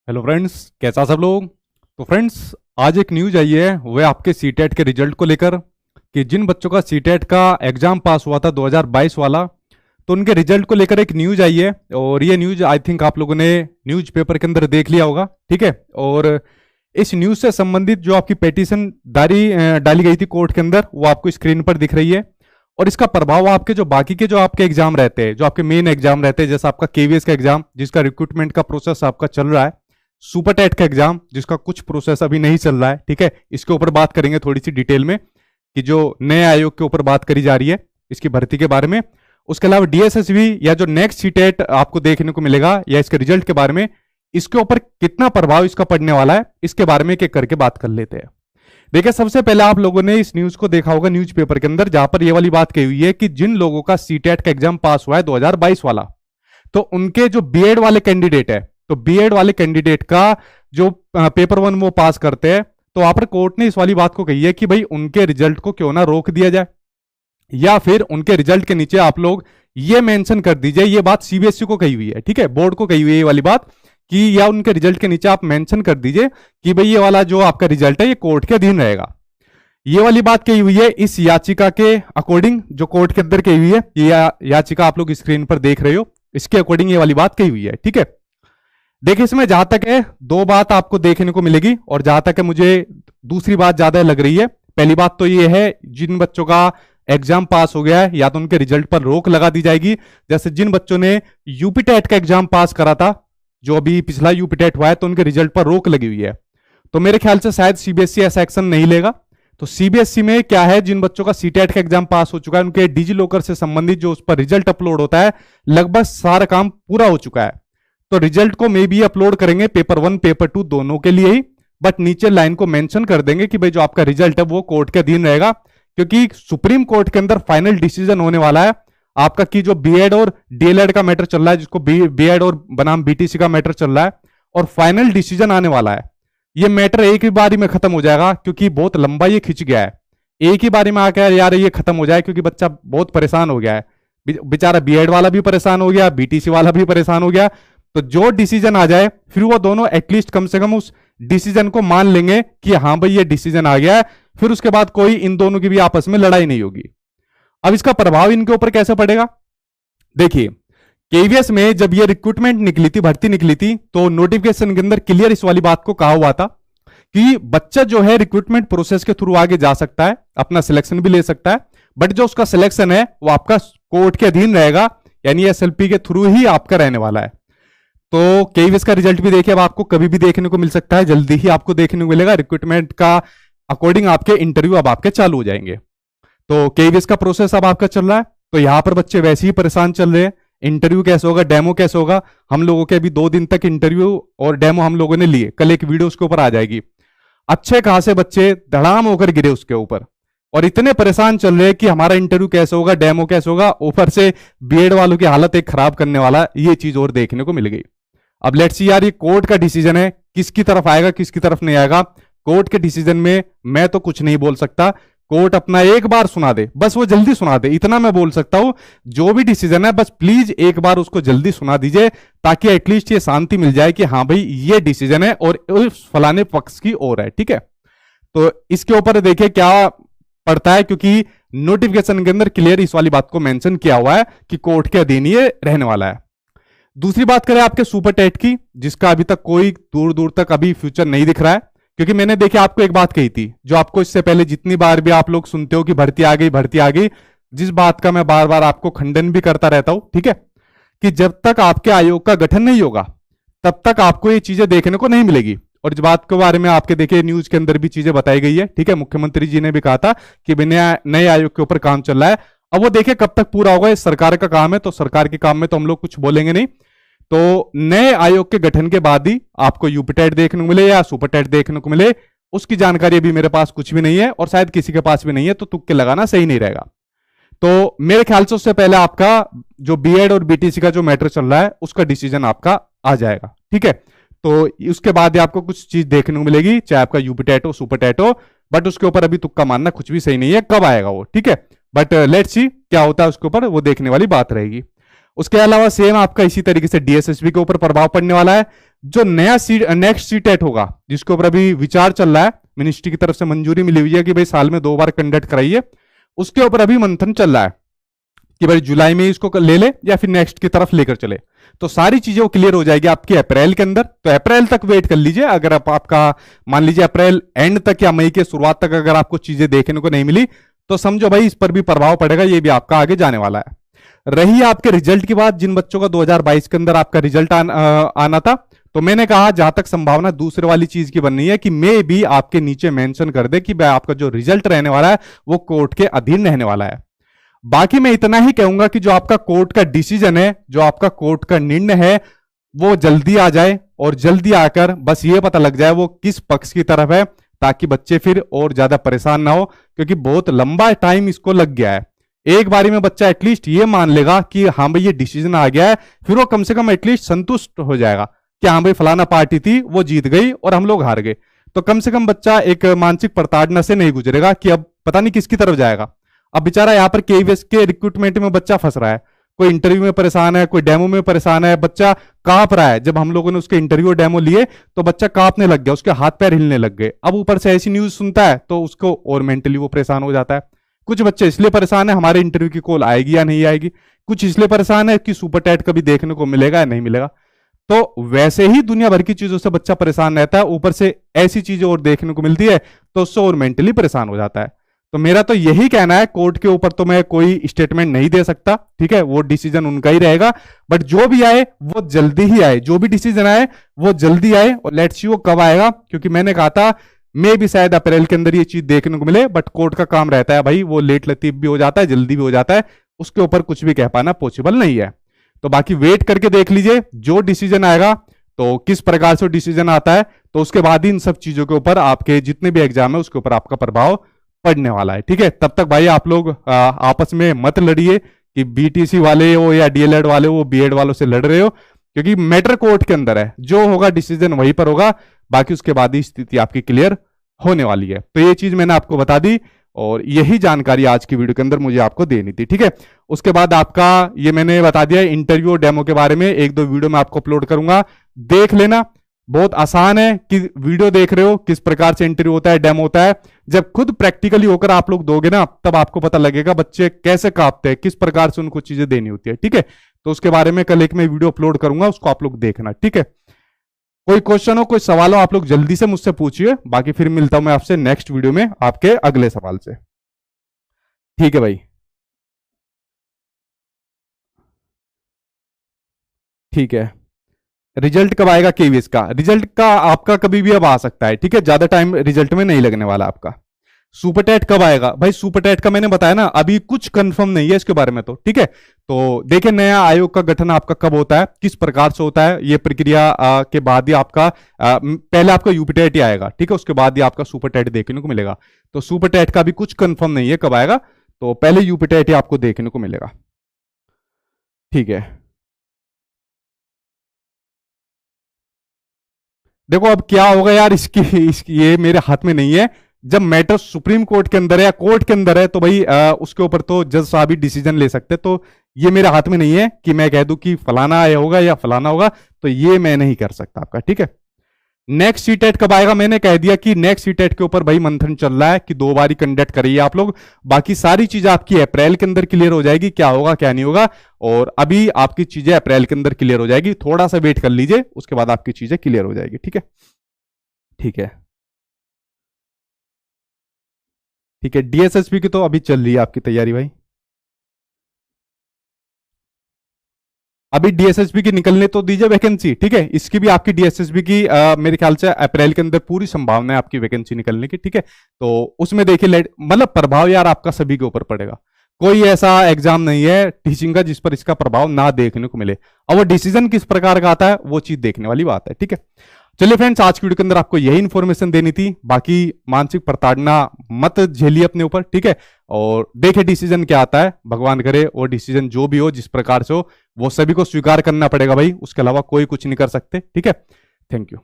Hello friends, कैसा सब लोग। तो फ्रेंड्स, आज एक न्यूज आई है, वो है आपके सीटेट के रिजल्ट को लेकर कि जिन बच्चों का सीटेट का एग्जाम पास हुआ था 2022 वाला, तो उनके रिजल्ट को लेकर एक न्यूज आई है। और ये न्यूज आई थिंक आप लोगों ने न्यूज पेपर के अंदर देख लिया होगा, ठीक है। और इस न्यूज से संबंधित जो आपकी पेटिशन डाली गई थी कोर्ट के अंदर, वो आपको स्क्रीन पर दिख रही है। और इसका प्रभाव आपके जो बाकी के जो आपके एग्जाम रहते हैं, जो आपके मेन एग्जाम रहते हैं, जैसे आपका केवीएस का एग्जाम जिसका रिक्रूटमेंट का प्रोसेस आपका चल रहा है, सुपर टेट का एग्जाम जिसका कुछ प्रोसेस अभी नहीं चल रहा है, ठीक है। इसके ऊपर बात करेंगे थोड़ी सी डिटेल में कि जो नए आयोग के ऊपर बात करी जा रही है इसकी भर्ती के बारे में। उसके अलावा डीएसएसबी या जो नेक्स्ट सीटेट आपको देखने को मिलेगा या इसके रिजल्ट के बारे में, इसके ऊपर कितना प्रभाव इसका पड़ने वाला है, इसके बारे में एक एक करके बात कर लेते हैं। देखिए, सबसे पहले आप लोगों ने इस न्यूज को देखा होगा न्यूज़पेपर के अंदर, जहां पर ये वाली बात कही हुई है कि जिन लोगों का सीटेट का एग्जाम पास हुआ है 2022 वाला, तो उनके जो बीएड वाले कैंडिडेट है, तो बीएड वाले कैंडिडेट का जो पेपर वन वो पास करते हैं, तो वहां पर कोर्ट ने इस वाली बात को कही है कि भाई उनके रिजल्ट को क्यों ना रोक दिया जाए, या फिर उनके रिजल्ट के नीचे आप लोग ये मेंशन कर दीजिए। ये बात सीबीएसई को कही हुई है, ठीक है, बोर्ड को कही हुई है ये वाली बात, कि या उनके रिजल्ट के नीचे आप मेंशन कर दीजिए कि भाई ये वाला जो आपका रिजल्ट है ये कोर्ट के अधीन रहेगा। ये वाली बात कही हुई है इस याचिका के अकॉर्डिंग, जो कोर्ट के अंदर कही हुई है। ये याचिका आप लोग स्क्रीन पर देख रहे हो, इसके अकॉर्डिंग ये वाली बात कही हुई है, ठीक है। देखिए, इसमें जहां तक है दो बात आपको देखने को मिलेगी, और जहां तक है मुझे दूसरी बात ज्यादा लग रही है। पहली बात तो ये है, जिन बच्चों का एग्जाम पास हो गया है या तो उनके रिजल्ट पर रोक लगा दी जाएगी। जैसे जिन बच्चों ने यूपी टेट का एग्जाम पास करा था, जो अभी पिछला यूपी टेट हुआ है, तो उनके रिजल्ट पर रोक लगी हुई है। तो मेरे ख्याल से शायद सीबीएसई ऐसा एक्शन नहीं लेगा। तो सीबीएसई में क्या है, जिन बच्चों का सीटेट का एग्जाम पास हो चुका है, उनके डिजी लॉकर से संबंधित जो उस पर रिजल्ट अपलोड होता है, लगभग सारा काम पूरा हो चुका है। तो रिजल्ट को मे बी अपलोड करेंगे पेपर 1 पेपर 2 दोनों के लिए ही, बट नीचे लाइन को मेंशन कर देंगे कि भाई जो आपका रिजल्ट है वो कोर्ट के अधीन रहेगा, क्योंकि सुप्रीम कोर्ट के अंदर फाइनल डिसीजन होने वाला है आपका कि जो बीएड और डीएलएड का मैटर चल रहा है, जिसको बीएड और बनाम बीटीसी का मैटर चल रहा है, और फाइनल डिसीजन आने वाला है। ये मैटर एक ही बारी में खत्म हो जाएगा, क्योंकि बहुत लंबा ये खिंच गया है। एक ही बारी में आकर यार ये खत्म हो जाए, क्योंकि बच्चा बहुत परेशान हो गया है, बेचारा बीएड वाला भी परेशान हो गया, बीटीसी वाला भी परेशान हो गया। तो जो डिसीजन आ जाए, फिर वो दोनों एटलीस्ट कम से कम उस डिसीजन को मान लेंगे कि हाँ भाई ये डिसीजन आ गया है, फिर उसके बाद कोई इन दोनों की भी आपस में लड़ाई नहीं होगी। अब इसका प्रभाव इनके ऊपर कैसे पड़ेगा, देखिए, केवीएस में जब ये रिक्रूटमेंट निकली थी, भर्ती निकली थी, तो नोटिफिकेशन के अंदर क्लियर इस वाली बात को कहा हुआ था कि बच्चा जो है रिक्रूटमेंट प्रोसेस के थ्रू आगे जा सकता है, अपना सिलेक्शन भी ले सकता है, बट जो उसका सिलेक्शन है वो आपका कोर्ट के अधीन रहेगा, यानी एसएलपी के थ्रू ही आपका रहने वाला है। तो केवीएस का रिजल्ट भी देखिए, अब आपको कभी भी देखने को मिल सकता है, जल्दी ही आपको देखने को मिलेगा। रिक्रूटमेंट का अकॉर्डिंग आपके इंटरव्यू अब आपके चालू हो जाएंगे। तो केवीएस का प्रोसेस अब आपका चल रहा है, तो यहां पर बच्चे वैसे ही परेशान चल रहे हैं। इंटरव्यू कैसे होगा, डेमो कैसे होगा, हम लोगों के अभी 2 दिन तक इंटरव्यू और डेमो हम लोगों ने लिए, कल एक वीडियो उसके ऊपर आ जाएगी। अच्छे खासे बच्चे धड़ाम होकर गिरे उसके ऊपर, और इतने परेशान चल रहे हैं कि हमारा इंटरव्यू कैसे होगा, डेमो कैसे होगा, ऊपर से बीएड वालों की हालत एक खराब करने वाला, ये चीज और देखने को मिल गई। अब लेट्स सी यार, ये कोर्ट का डिसीजन है, किसकी तरफ आएगा किसकी तरफ नहीं आएगा। कोर्ट के डिसीजन में मैं तो कुछ नहीं बोल सकता, कोर्ट अपना एक बार सुना दे, बस वो जल्दी सुना दे, इतना मैं बोल सकता हूं। जो भी डिसीजन है बस प्लीज एक बार उसको जल्दी सुना दीजिए, ताकि एटलीस्ट ये शांति मिल जाए कि हाँ भाई ये डिसीजन है और उस फलाने पक्ष की ओर है, ठीक है। तो इसके ऊपर देखिए क्या पड़ता है, क्योंकि नोटिफिकेशन के अंदर क्लियर इस वाली बात को मेंशन किया हुआ है कि कोर्ट के अधीन ये रहने वाला है। दूसरी बात करें आपके सुपर टेट की, जिसका अभी तक कोई दूर दूर तक अभी फ्यूचर नहीं दिख रहा है, क्योंकि मैंने देखिए आपको एक बात कही थी, जो आपको इससे पहले जितनी बार भी आप लोग सुनते हो कि भर्ती आ गई भर्ती आ गई, जिस बात का मैं बार बार आपको खंडन भी करता रहता हूं, ठीक है, कि जब तक आपके आयोग का गठन नहीं होगा तब तक आपको ये चीजें देखने को नहीं मिलेगी। और इस बात के बारे में आपके देखिए न्यूज के अंदर भी चीजें बताई गई है, ठीक है। मुख्यमंत्री जी ने भी कहा था कि नए आयोग के ऊपर काम चल रहा है। अब वो देखिए कब तक पूरा होगा, ये सरकार का काम है, तो सरकार के काम में तो हम लोग कुछ बोलेंगे नहीं। तो नए आयोग के गठन के बाद ही आपको यूपी टेट देखने को मिले या सुपर टेट देखने को मिले, उसकी जानकारी अभी मेरे पास कुछ भी नहीं है, और शायद किसी के पास भी नहीं है, तो तुक्के लगाना सही नहीं रहेगा। तो मेरे ख्याल से उससे पहले आपका जो बीएड और बीटीसी का जो मैटर चल रहा है उसका डिसीजन आपका आ जाएगा, ठीक है। तो उसके बाद ही आपको कुछ चीज देखने को मिलेगी, चाहे आपका यूपी टेट हो सुपर टेट हो, बट उसके ऊपर अभी तुक्का मानना कुछ भी सही नहीं है, कब आएगा वो, ठीक है। बट लेट्स सी क्या होता है उसके ऊपर, वो देखने वाली बात रहेगी। उसके अलावा सेम आपका इसी तरीके से डीएसएसबी के ऊपर प्रभाव पड़ने वाला है। जो नया नेक्स्ट सीटेट होगा, जिसके ऊपर अभी विचार चल रहा है, मिनिस्ट्री की तरफ से मंजूरी मिली हुई है कि भाई साल में 2 बार कंडक्ट कराइए, उसके ऊपर अभी मंथन चल रहा है कि भाई जुलाई में इसको ले ले या फिर नेक्स्ट की तरफ लेकर चले। तो सारी चीजें वो क्लियर हो जाएगी आपकी अप्रैल के अंदर। तो अप्रैल तक वेट कर लीजिए। अगर आपका मान लीजिए अप्रैल एंड तक या मई के शुरुआत तक अगर आपको चीजें देखने को नहीं मिली तो समझो भाई इस पर भी प्रभाव पड़ेगा, ये भी आपका आगे जाने वाला है। रही आपके रिजल्ट की बात, जिन बच्चों का 2022 के अंदर आपका रिजल्ट आना था, तो मैंने कहा जहां तक संभावना दूसरे वाली चीज की बन रही है कि मे भी आपके नीचे मेंशन कर दे कि आपका जो रिजल्ट रहने वाला है वो कोर्ट के अधीन रहने वाला है। बाकी मैं इतना ही कहूंगा कि जो आपका कोर्ट का डिसीजन है, जो आपका कोर्ट का निर्णय है, वो जल्दी आ जाए और जल्दी आकर बस ये पता लग जाए वो किस पक्ष की तरफ है, ताकि बच्चे फिर और ज्यादा परेशान ना हो, क्योंकि बहुत लंबा टाइम इसको लग गया है। एक बारी में बच्चा एटलीस्ट ये मान लेगा कि हाँ भाई ये डिसीजन आ गया है, फिर वो कम से कम एटलीस्ट संतुष्ट हो जाएगा कि हाँ भाई फलाना पार्टी थी वो जीत गई और हम लोग हार गए। तो कम से कम बच्चा एक मानसिक प्रताड़ना से नहीं गुजरेगा कि अब पता नहीं किसकी तरफ जाएगा। अब बेचारा यहाँ पर केवीएस के रिक्रूटमेंट में बच्चा फंस रहा है, कोई इंटरव्यू में परेशान है, कोई डेमो में परेशान है, बच्चा कांप रहा है। जब हम लोगों ने उसके इंटरव्यू और डेमो लिए तो बच्चा कांपने लग गया, उसके हाथ पैर हिलने लग गए। अब ऊपर से ऐसी न्यूज सुनता है तो उसको और मेंटली वो परेशान हो जाता है। कुछ बच्चे इसलिए परेशान है हमारे इंटरव्यू की कॉल आएगी या नहीं आएगी, कुछ इसलिए परेशान है कि सुपर टैट कभी देखने को मिलेगा या नहीं मिलेगा। तो वैसे ही दुनिया भर की चीजों से बच्चा परेशान रहता है, ऊपर से ऐसी चीजें और देखने को मिलती है तो उससे और मेंटली परेशान हो जाता है। तो मेरा तो यही कहना है, कोर्ट के ऊपर तो मैं कोई स्टेटमेंट नहीं दे सकता, ठीक है, वो डिसीजन उनका ही रहेगा। बट जो भी आए वो जल्दी ही आए, जो भी डिसीजन आए वो जल्दी आए, और लेट्स सी वो कब आएगा, क्योंकि मैंने कहा था मे भी शायद अप्रैल के अंदर ये चीज देखने को मिले। बट कोर्ट का काम रहता है भाई, वो लेट लतीफ भी हो जाता है, जल्दी भी हो जाता है, उसके ऊपर कुछ भी कह पाना पॉसिबल नहीं है। तो बाकी वेट करके देख लीजिए, जो डिसीजन आएगा तो किस प्रकार से डिसीजन आता है, तो उसके बाद ही इन सब चीजों के ऊपर आपके जितने भी एग्जाम है उसके ऊपर आपका प्रभाव पड़ने वाला है। ठीक है, तब तक भाई आप लोग आपस में मत लड़िए कि बीटीसी वाले हो या डीएलएड वाले हो बीएड वालों से लड़ रहे हो, क्योंकि मैटर कोर्ट के अंदर है, जो होगा डिसीजन वहीं पर होगा, बाकी उसके बाद ही स्थिति आपकी क्लियर होने वाली है। तो ये चीज मैंने आपको बता दी और यही जानकारी आज की वीडियो के अंदर मुझे आपको देनी थी। ठीक है, उसके बाद आपका ये मैंने बता दिया इंटरव्यू और डेमो के बारे में, 1-2 वीडियो मैं आपको अपलोड करूंगा, देख लेना। बहुत आसान है कि वीडियो देख रहे हो किस प्रकार से इंटरव्यू होता है, डेमो होता है, जब खुद प्रैक्टिकली होकर आप लोग दोगे ना तब आपको पता लगेगा बच्चे कैसे कांपते हैं, किस प्रकार से उनको चीजें देनी होती है। ठीक है, तो उसके बारे में कल एक मैं वीडियो अपलोड करूंगा, उसको आप लोग देखना। ठीक है, कोई क्वेश्चन हो, कोई सवाल हो, आप लोग जल्दी से मुझसे पूछिए, बाकी फिर मिलता हूं मैं आपसे नेक्स्ट वीडियो में आपके अगले सवाल से। ठीक है भाई, ठीक है। रिजल्ट कब आएगा केवीएस का? रिजल्ट का आपका कभी भी अब आ सकता है, ठीक है, ज्यादा टाइम रिजल्ट में नहीं लगने वाला आपका। सुपर टैट कब आएगा भाई? सुपर टैट का मैंने बताया ना, अभी कुछ कंफर्म नहीं है इसके बारे में, तो ठीक है। तो देखिए नया आयोग का गठन आपका कब होता है, किस प्रकार से होता है, ये प्रक्रिया के बाद ही आपका पहले आपका यूपीटेट ही आएगा, ठीक है, उसके बाद ही आपका सुपर टैट देखने को मिलेगा। तो सुपर टैट का भी कुछ कंफर्म नहीं है कब आएगा, तो पहले यूपीटेट ही आपको देखने को मिलेगा। ठीक है, देखो अब क्या होगा यार, इसकी ये मेरे हाथ में नहीं है। जब मैटर सुप्रीम कोर्ट के अंदर है या कोर्ट के अंदर है तो भाई उसके ऊपर तो जज साहब ही डिसीजन ले सकते, तो ये मेरे हाथ में नहीं है कि मैं कह दूं कि फलाना ये होगा या फलाना होगा, तो ये मैं नहीं कर सकता आपका। ठीक है, नेक्स्ट सीटेट कब आएगा? मैंने कह दिया कि नेक्स्ट सीटेट के ऊपर भाई मंथन चल रहा है कि 2 बार ही कंडक्ट करिए आप लोग, बाकी सारी चीजें आपकी अप्रैल के अंदर क्लियर हो जाएगी, क्या होगा क्या नहीं होगा, और अभी आपकी चीजें अप्रैल के अंदर क्लियर हो जाएगी, थोड़ा सा वेट कर लीजिए, उसके बाद आपकी चीजें क्लियर हो जाएगी। ठीक है, ठीक है, ठीक है। डीएसएसपी की तो अभी चल रही है आपकी तैयारी भाई, अभी डीएसएसबी की निकलने तो दीजिए वैकेंसी, ठीक है, इसकी भी आपकी डीएसएसबी की मेरे ख्याल से अप्रैल के अंदर पूरी संभावना है आपकी वैकेंसी निकलने की। ठीक है, तो उसमें देखिए मतलब प्रभाव यार आपका सभी के ऊपर पड़ेगा, कोई ऐसा एग्जाम नहीं है टीचिंग का जिस पर इसका प्रभाव ना देखने को मिले, और वो डिसीजन किस प्रकार का आता है वो चीज देखने वाली बात है। ठीक है, चलिए फ्रेंड्स, आज की वीडियो के अंदर आपको यही इन्फॉर्मेशन देनी थी, बाकी मानसिक प्रताड़ना मत झेलिए अपने ऊपर, ठीक है, और देखिए डिसीजन क्या आता है, भगवान करे वो डिसीजन जो भी हो जिस प्रकार से हो वो सभी को स्वीकार करना पड़ेगा भाई, उसके अलावा कोई कुछ नहीं कर सकते। ठीक है, थैंक यू।